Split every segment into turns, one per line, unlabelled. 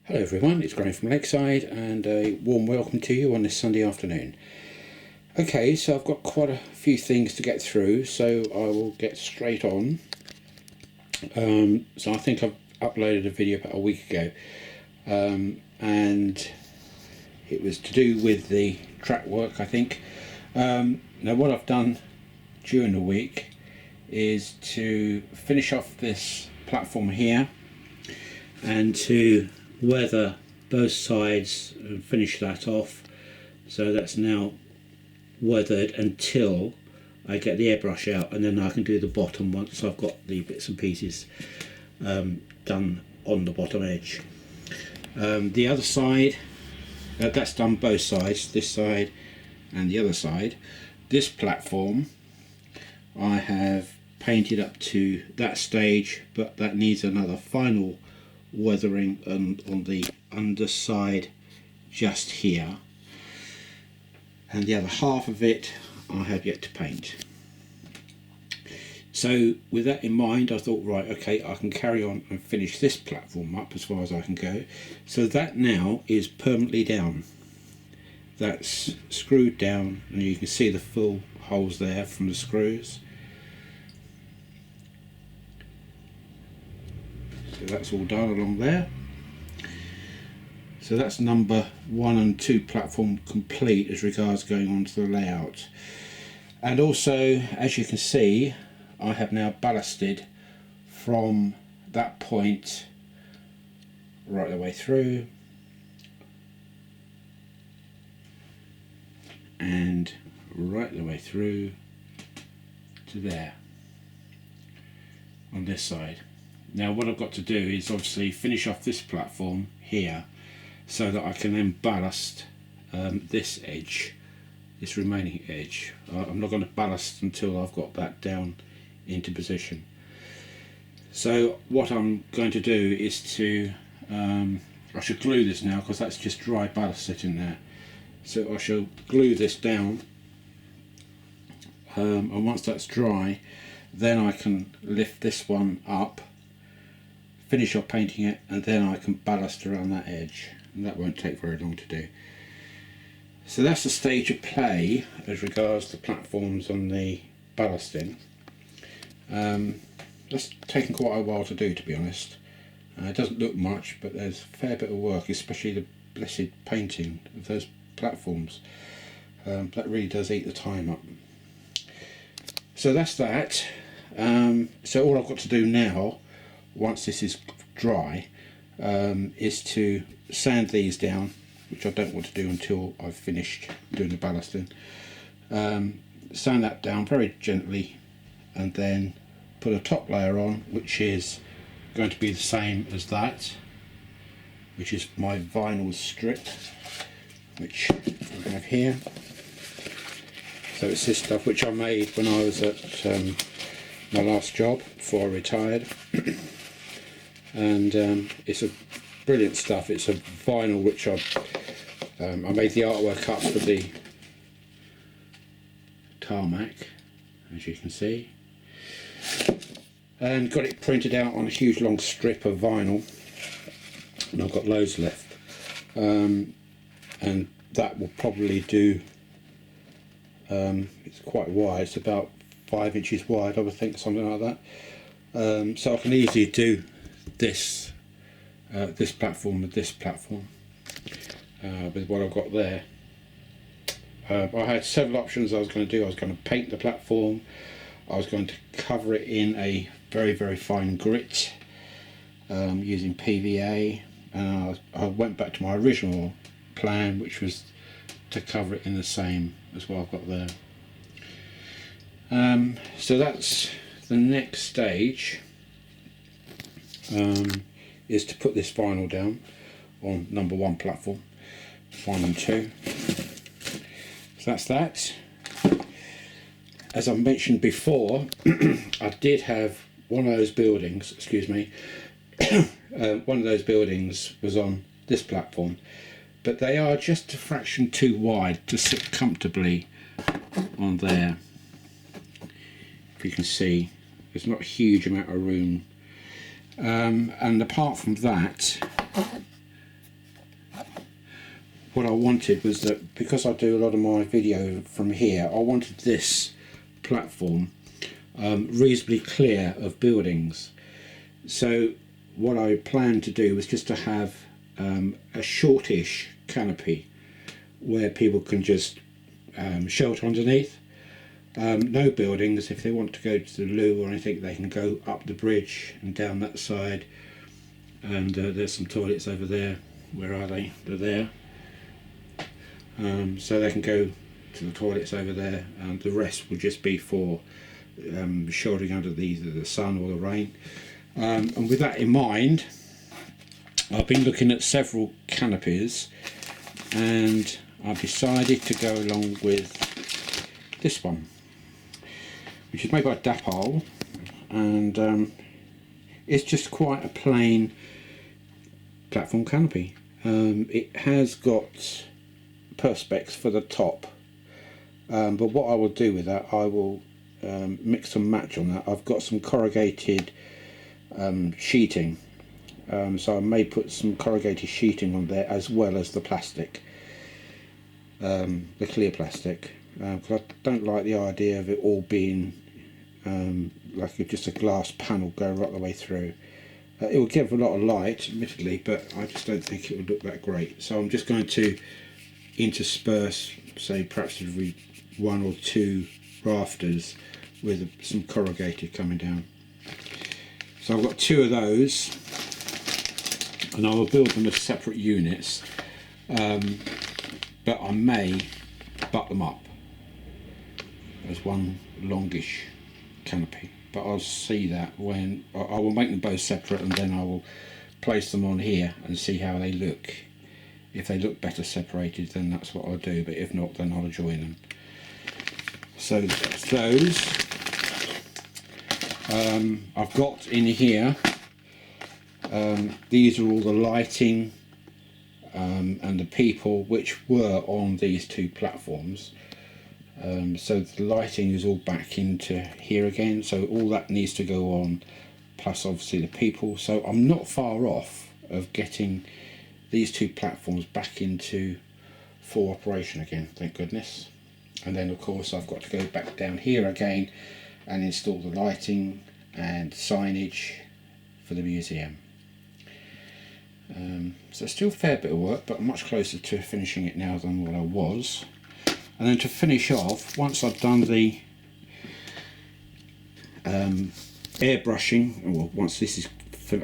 Hello everyone, it's Graham from Lakeside and a warm welcome to you on this Sunday afternoon. Okay, so I've got quite a few things to get through, so I will get straight on. So I think I've uploaded a video about a week ago and it was to do with the track work, I think. Now what I've done during the week is to finish off this platform here and to weather both sides and finish that off. So that's now weathered until I get the airbrush out, and then I can do the bottom once I've got the bits and pieces done on the bottom edge. The other side, that's done both sides, this side and the other side. This platform I have painted up to that stage, but that needs another final weathering on the underside just here, and the other half of it I have yet to paint. So with that in mind, I thought, right, okay, I can carry on and finish this platform up as far as I can go. So that now is permanently down, that's screwed down, and you can see the full holes there from the screws. So that's all done along there. So that's number 1 and 2 platform complete as regards going on to the layout. And also, as you can see, I have now ballasted from that point right the way through and right the way through to there on this side. Now what I've got to do is obviously finish off this platform here so that I can then ballast this edge, this remaining edge. I'm not going to ballast until I've got that down into position. So what I'm going to do is to, I should glue this now because that's just dry ballast sitting there. So I shall glue this down, and once that's dry then I can lift this one up, finish off painting it, and then I can ballast around that edge, and that won't take very long to do. So that's the stage of play as regards to platforms on the ballasting. That's taken quite a while to do, to be honest. It doesn't look much, but there's a fair bit of work, especially the blessed painting of those platforms. That really does eat the time up. So that's that. So all I've got to do now, once this is dry, is to sand these down, which I don't want to do until I've finished doing the ballasting. Sand that down very gently and then put a top layer on, which is going to be the same as that, which is my vinyl strip, which I have here. So it's this stuff which I made when I was at my last job before I retired. And it's a brilliant stuff. It's a vinyl which I made the artwork up for the tarmac, as you can see, and got it printed out on a huge long strip of vinyl, and I've got loads left, and that will probably do, it's quite wide, it's about 5 inches wide, I would think, something like that. So I can easily do this this platform with this platform with what I've got there. I had several options I was going to do. I was going to paint the platform, I was going to cover it in a very, very fine grit using PVA, and I went back to my original plan, which was to cover it in the same as what I've got there. So that's the next stage, is to put this vinyl down on number 1 platform, 1 and 2. So that's that. As I mentioned before, I did have one of those buildings, excuse me, one of those buildings was on this platform, but they are just a fraction too wide to sit comfortably on there. If you can see, there's not a huge amount of room, and apart from that, what I wanted was that, because I do a lot of my video from here, I wanted this platform reasonably clear of buildings. So what I planned to do was just to have a shortish canopy where people can just shelter underneath. No buildings. If they want to go to the loo or anything, they can go up the bridge and down that side. And there's some toilets over there. Where are they? They're there. So they can go to the toilets over there, and the rest will just be for sheltering under either the sun or the rain. And with that in mind, I've been looking at several canopies, and I've decided to go along with this one, which is made by Dapol, and it's just quite a plain platform canopy. It has got perspex for the top, but what I will do with that, I will mix and match on that. I've got some corrugated sheeting, so I may put some corrugated sheeting on there as well as the plastic, the clear plastic, because I don't like the idea of it all being like just a glass panel going right the way through. It will give a lot of light, admittedly, but I just don't think it would look that great. So I'm just going to intersperse, say perhaps every 1 or 2 rafters with some corrugated coming down. So I've got 2 of those, and I will build them as separate units, but I may butt them up as one longish canopy, but I'll see that when I will make them both separate, and then I will place them on here and see how they look. If they look better separated, then that's what I'll do, but if not, then I'll join them. So that's those. I've got in here, these are all the lighting and the people which were on these 2 platforms. So the lighting is all back into here again, so all that needs to go on, plus obviously the people. So I'm not far off of getting these 2 platforms back into full operation again, thank goodness. And then of course I've got to go back down here again and install the lighting and signage for the museum. So still a fair bit of work, but much closer to finishing it now than what I was. And then to finish off, once I've done the airbrushing, well, once this is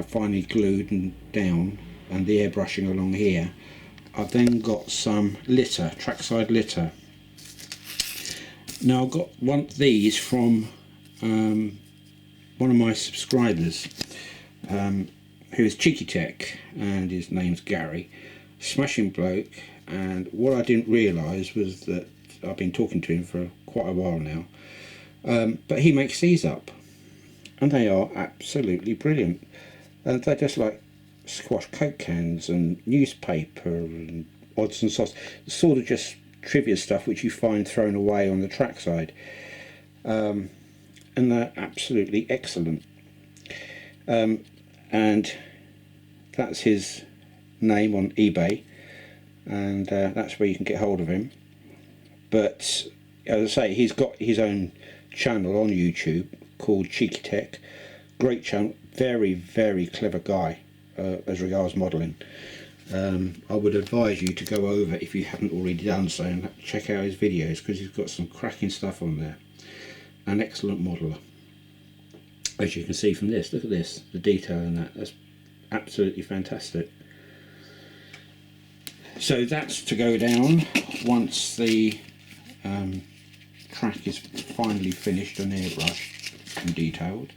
finally glued and down, and the airbrushing along here, I've then got some litter, Trackside litter. Now I've got one of these from one of my subscribers, who is Cheeky Tech, and his name's Gary. Smashing bloke, and what I didn't realise was that I've been talking to him for quite a while now, but he makes these up, and they are absolutely brilliant. They're just like squash Coke cans and newspaper and odds and sods, sort of just trivia stuff which you find thrown away on the Trackside, and they're absolutely excellent. And that's his name on eBay, and that's where you can get hold of him. But as I say, he's got his own channel on YouTube called Cheeky Tech. Great channel, very, very clever guy as regards modelling. I would advise you to go over, if you haven't already done so, and check out his videos, because he's got some cracking stuff on there. An excellent modeller, as you can see from this. Look at this, the detail in that. That's absolutely fantastic. So that's to go down once the track is finally finished and airbrushed and detailed.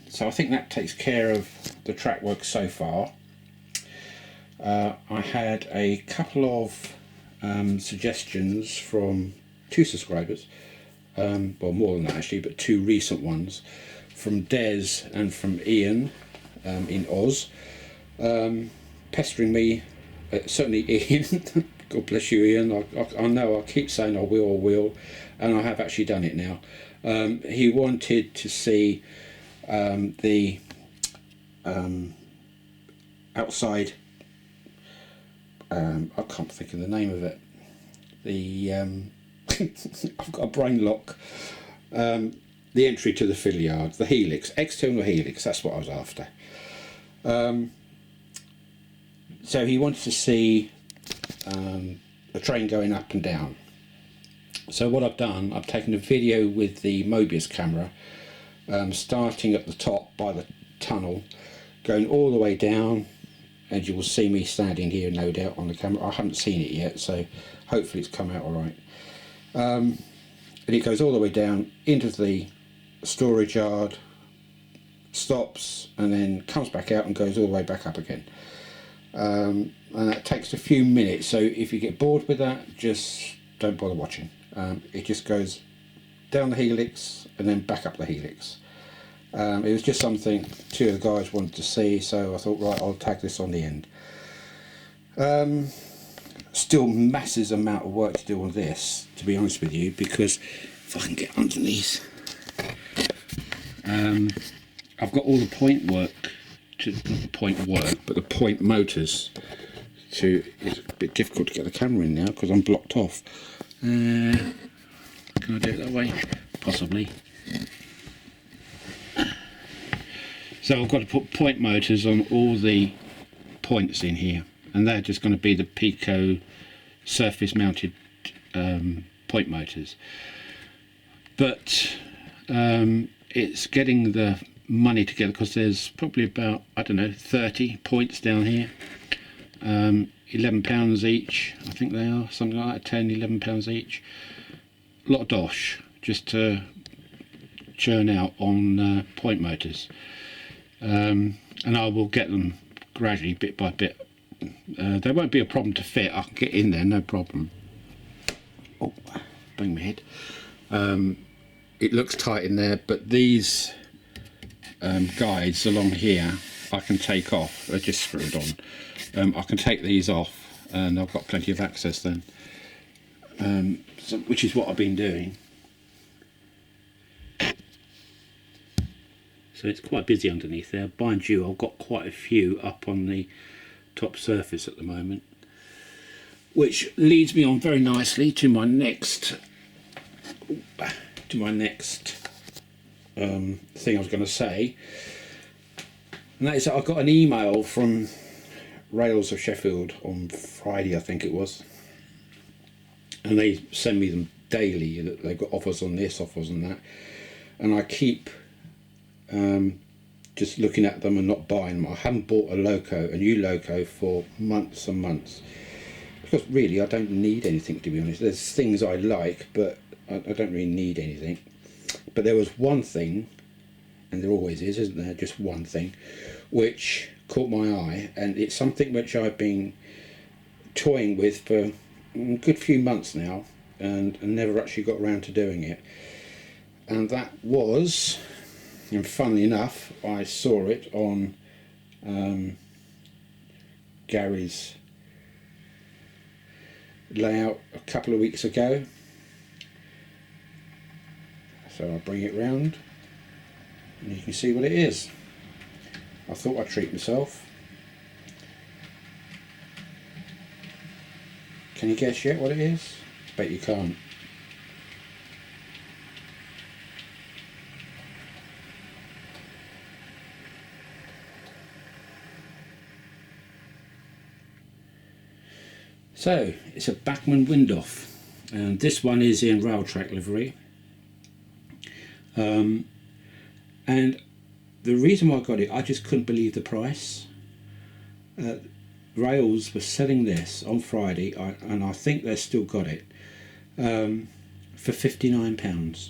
So I think that takes care of the track work so far. I had a couple of suggestions from 2 subscribers, well, more than that actually, but 2 recent ones, from Des and from Ian in Oz, pestering me, certainly Ian. God bless you, Ian. I know I keep saying I will, and I have actually done it now. He wanted to see the outside I can't think of the name of it. The I've got a brain lock. The entry to the fill yard, the Helix, external Helix. That's what I was after. So he wanted to see the train going up and down. So what I've done, I've taken a video with the Mobius camera, starting at the top by the tunnel, going all the way down, and you will see me standing here no doubt on the camera. I haven't seen it yet, so hopefully it's come out all right. And it goes all the way down into the storage yard, stops, and then comes back out and goes all the way back up again. And that takes a few minutes, so if you get bored with that, just don't bother watching. It just goes down the Helix and then back up the Helix. It was just something two of the guys wanted to see, so I thought, right, I'll tag this on the end. Still massive amount of work to do on this, to be honest with you, because if I can get underneath, I've got all the point work, not the point work, but the point motors. It's a bit difficult to get the camera in now because I'm blocked off. Can I do it that way? Possibly. So I've got to put point motors on all the points in here, and they're just going to be the Pico surface mounted point motors. But it's getting the money together because there's probably about, I don't know, 30 points down here. £11 each, I think they are, something like that, £10–11 each. A lot of dosh just to churn out on point motors. And I will get them gradually, bit by bit. They won't be a problem to fit. I can get in there, no problem. Oh, bang my head. It looks tight in there, but these guides along here I can take off. They're just screwed on. I can take these off, and I've got plenty of access then. Which is what I've been doing. So it's quite busy underneath there. Mind you, I've got quite a few up on the top surface at the moment, which leads me on very nicely to my next thing I was going to say, and that is that I got an email from Rails of Sheffield on Friday, I think it was, and they send me them daily. That they've got offers on this, offers on that, and I keep just looking at them and not buying them. I haven't bought a new loco for months and months, because really I don't need anything, to be honest. There's things I like, but I don't really need anything. But there was one thing, and there always is, isn't there, just one thing, which caught my eye, and it's something which I've been toying with for a good few months now, and never actually got around to doing it. And that was, and funnily enough, I saw it on Gary's layout a couple of weeks ago. So I'll bring it round and you can see what it is. I thought I'd treat myself. Can you guess yet what it is? Bet you can't. So it's a Bachmann Windhoff, and this one is in rail track livery. And the reason why I got it, I just couldn't believe the price. Rails were selling this on Friday, and I think they've still got it, for £59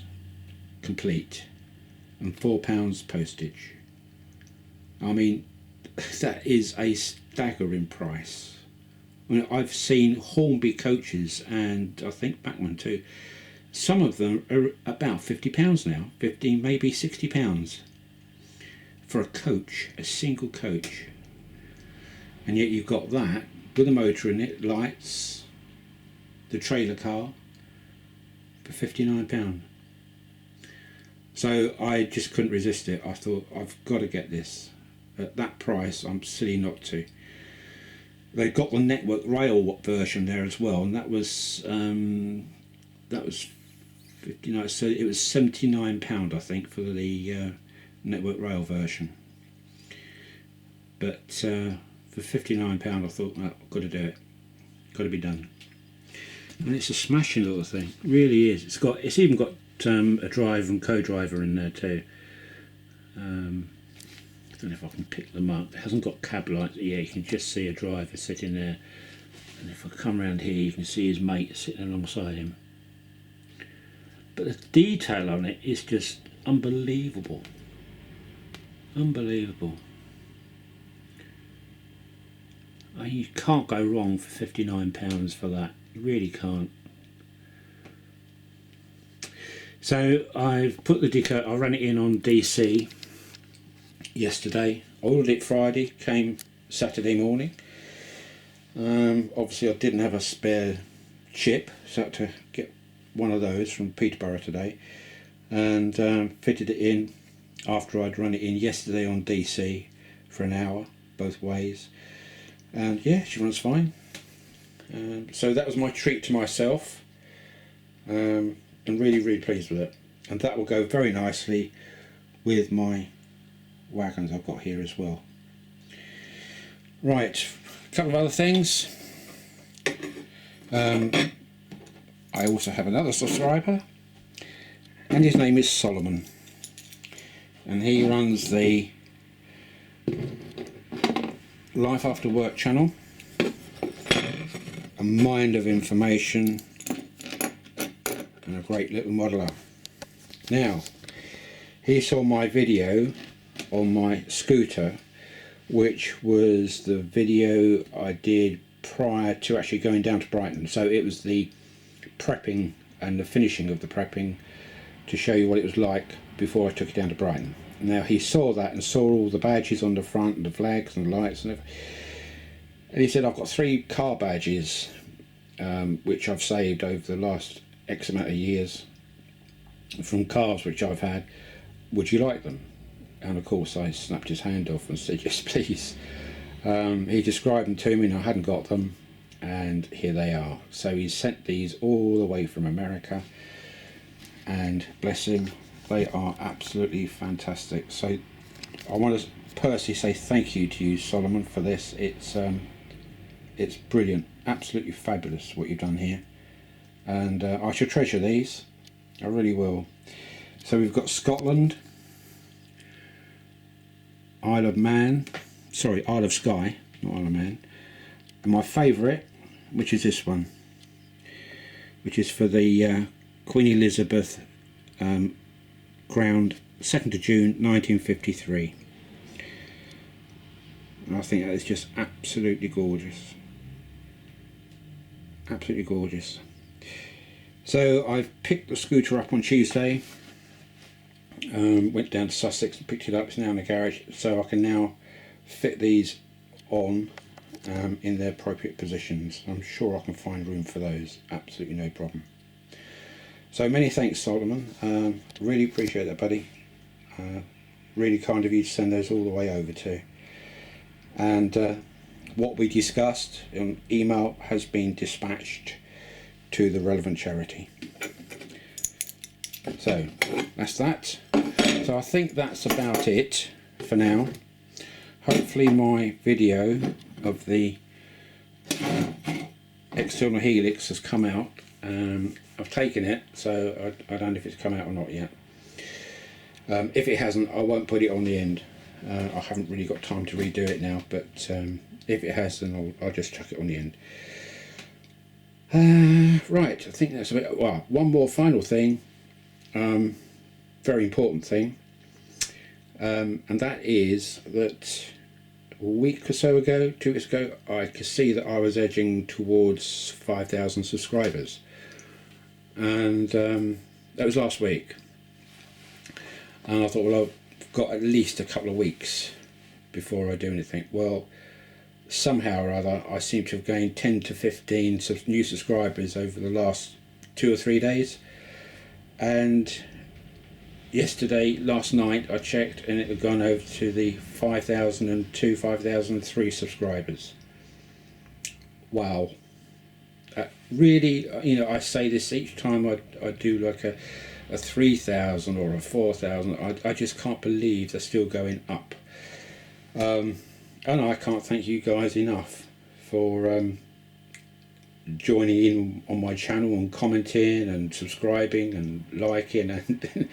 complete and £4 postage. I mean, that is a staggering price. I mean, I've seen Hornby coaches, and I think Bachmann too. Some of them are about £50 now, 50, maybe £60 for a coach, a single coach. And yet you've got that with a motor in it, lights, the trailer car for £59. So I just couldn't resist it. I thought, I've got to get this. At that price, I'm silly not to. They've got the network rail version there as well, and that was 59. So it was £79, I think, for the network rail version. But for £59, I thought, well, I've got to do it. Got to be done. And it's a smashing little thing. It really is. It's even got a driver and co-driver in there too. I don't know if I can pick them up. It hasn't got cab lights. Yeah, you can just see a driver sitting there. And if I come around here, you can see his mate sitting alongside him. But the detail on it is just unbelievable. Unbelievable. I mean, you can't go wrong for £59 for that. You really can't. So I've put the deco. I ran it in on DC yesterday. I ordered it Friday. Came Saturday morning. Obviously, I didn't have a spare chip, so I had to get one of those from Peterborough today, and fitted it in after I'd run it in yesterday on DC for an hour both ways, and yeah, she runs fine. So that was my treat to myself, and really pleased with it, and that will go very nicely with my wagons I've got here as well. Right, a couple of other things. I also have another subscriber, and his name is Solomon, and he runs the Life After Work channel, a mind of information and a great little modeler. Now, he saw my video on my scooter, which was the video I did prior to actually going down to Brighton. So it was the prepping and the finishing of the prepping to show you what it was like before I took it down to Brighton. Now he saw that and saw all the badges on the front and the flags and the lights and everything. And he said, I've got 3 car badges which I've saved over the last X amount of years from cars which I've had. Would you like them? And of course I snapped his hand off and said, yes please. He described them to me and I hadn't got them, and here they are. So he sent these all the way from America, and bless him, they are absolutely fantastic. So I want to personally say thank you to you, Solomon, for this. It's brilliant, absolutely fabulous what you've done here, and I shall treasure these, I really will. So we've got Scotland, Isle of Skye, not Isle of Man, and my favourite, which is this one, which is for the Queen Elizabeth crowned 2nd of June 1953. And I think that is just absolutely gorgeous. Absolutely gorgeous. So I've picked the scooter up on Tuesday, went down to Sussex and picked it up. It's now in the garage, so I can now fit these on in their appropriate positions. I'm sure I can find room for those, absolutely no problem. So many thanks, Solomon. Really appreciate that, buddy. Really kind of you to send those all the way over to. And what we discussed in email has been dispatched to the relevant charity. So that's that. So I think that's about it for now. Hopefully my video of the external Helix has come out. I've taken it, so I don't know if it's come out or not yet. If it hasn't, I won't put it on the end. I haven't really got time to redo it now, but if it has, then I'll just chuck it on the end. Right, I think that's a bit. Well, one more final thing, very important thing, and that is that a week or so ago, 2 weeks ago, I could see that I was edging towards 5,000 subscribers, and that was last week. And I thought, well, I've got at least a couple of weeks before I do anything. Well, somehow or other, I seem to have gained 10 to 15 new subscribers over the last 2 or 3 days. And last night, I checked and it had gone over to the 5,002, 5,003 subscribers. wow. Really, you know, I say this each time I do like a 3,000 or a 4,000. I just can't believe they're still going up. And I can't thank you guys enough for joining in on my channel and commenting and subscribing and liking and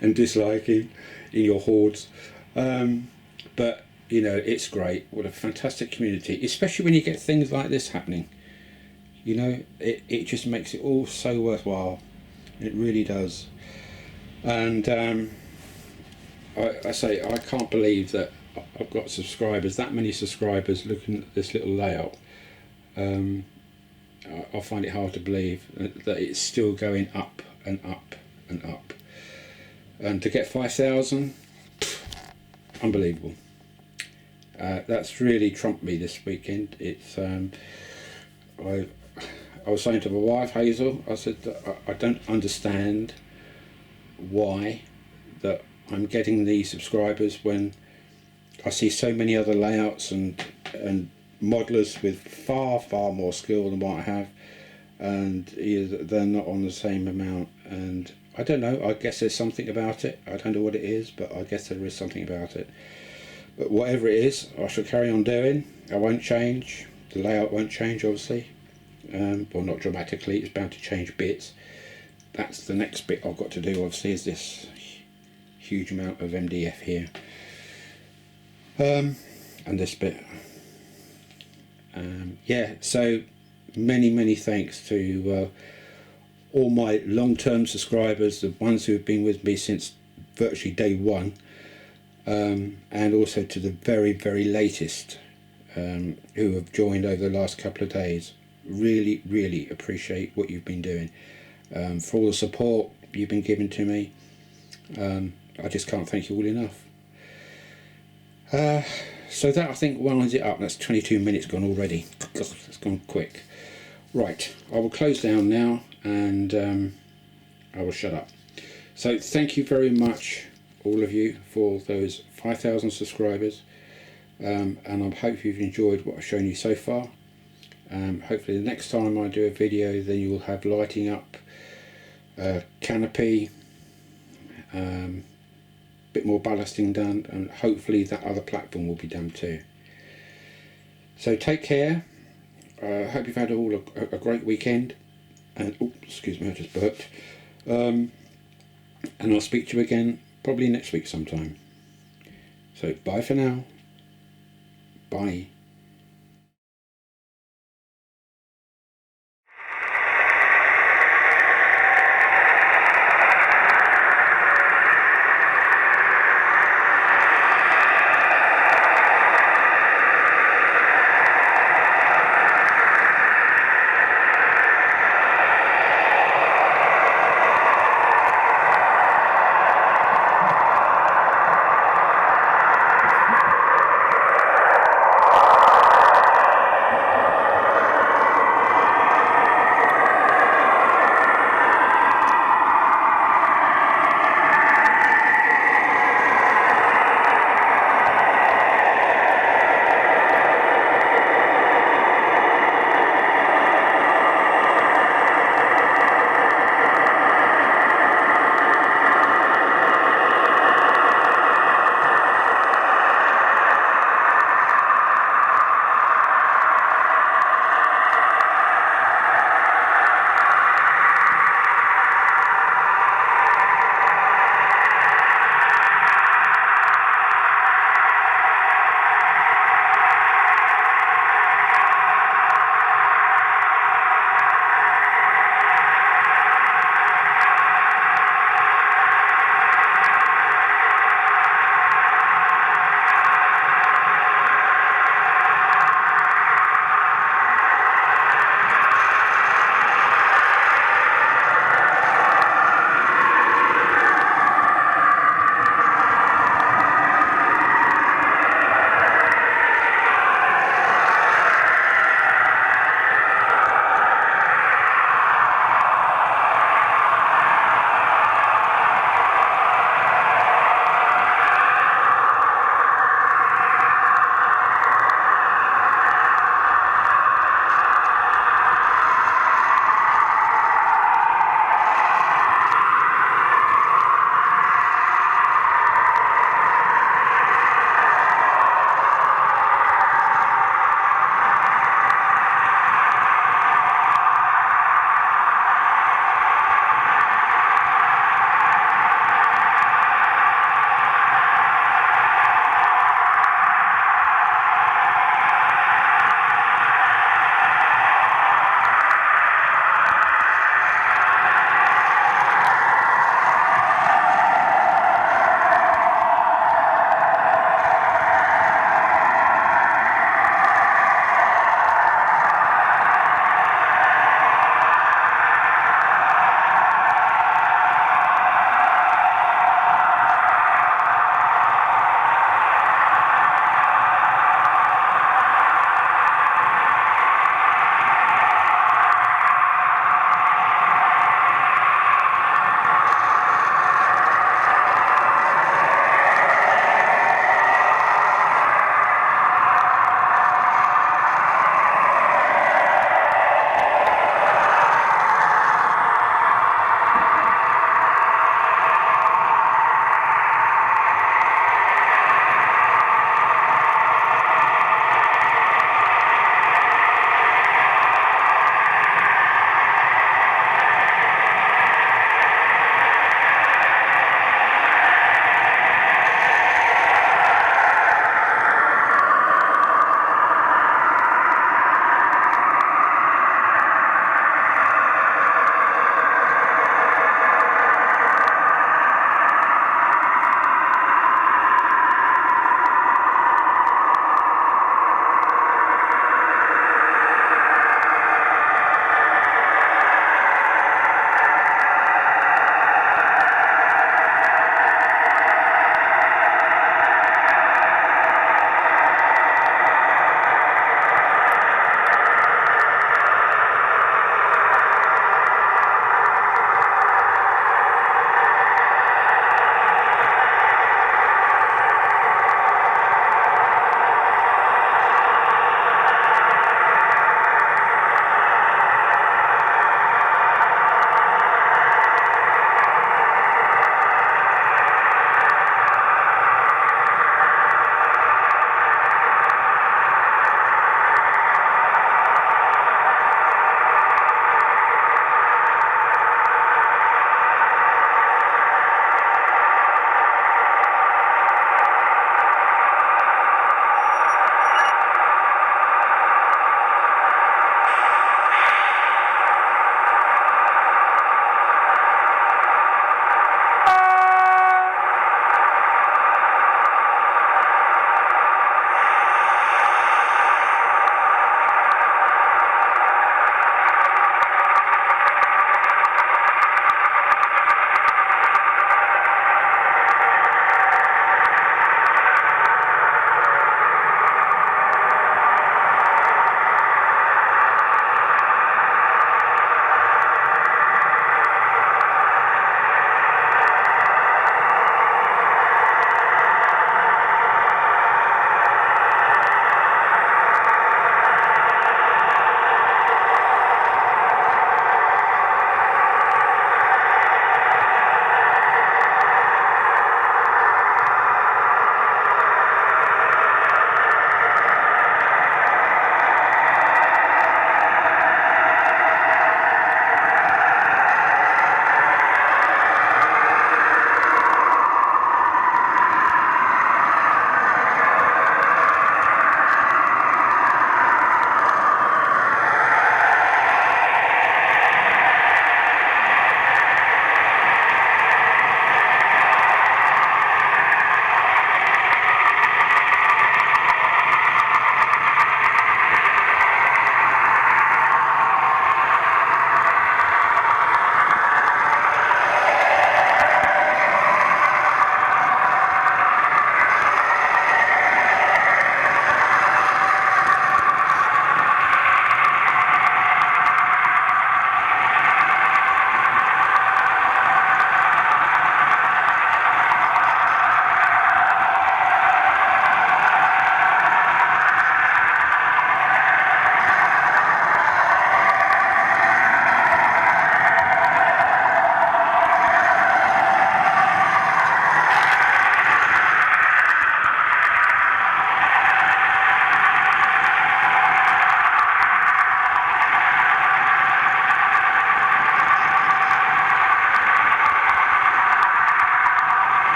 and disliking in your hordes. But you know, it's great. What a fantastic community, especially when you get things like this happening. You know, it just makes it all so worthwhile. It really does. And I say I can't believe that I've got subscribers, that many subscribers looking at this little layout. I find it hard to believe that it's still going up and up and up. And to get 5,000, unbelievable. That's really trumped me this weekend. It's I was saying to my wife Hazel, I said that I don't understand why that I'm getting these subscribers when I see so many other layouts and modelers with far more skill than what I have, and they're not on the same amount. And I don't know, I guess there's something about it. I don't know what it is, but I guess there is something about it. But whatever it is, I shall carry on doing. I won't change. The layout won't change, obviously. Well, not dramatically, it's bound to change bits. That's the next bit I've got to do, obviously, is this huge amount of MDF here. And this bit. Yeah, so many thanks to all my long-term subscribers, the ones who have been with me since virtually day one, and also to the very latest who have joined over the last couple of days. Really appreciate what you've been doing, for all the support you've been giving to me. I just can't thank you all enough. So that, I think, winds it up. That's 22 minutes gone already. God, it's gone quick. Right, I will close down now, and I will shut up. So thank you very much, all of you, for those 5,000 subscribers, and I hope you've enjoyed what I've shown you so far. Hopefully the next time I do a video, then you will have lighting up, Canopy, bit more ballasting done, and hopefully that other platform will be done too. So take care. Hope you've had all a great weekend, and oh, excuse me, I just burped. And I'll speak to you again probably next week sometime. So bye for now. Bye.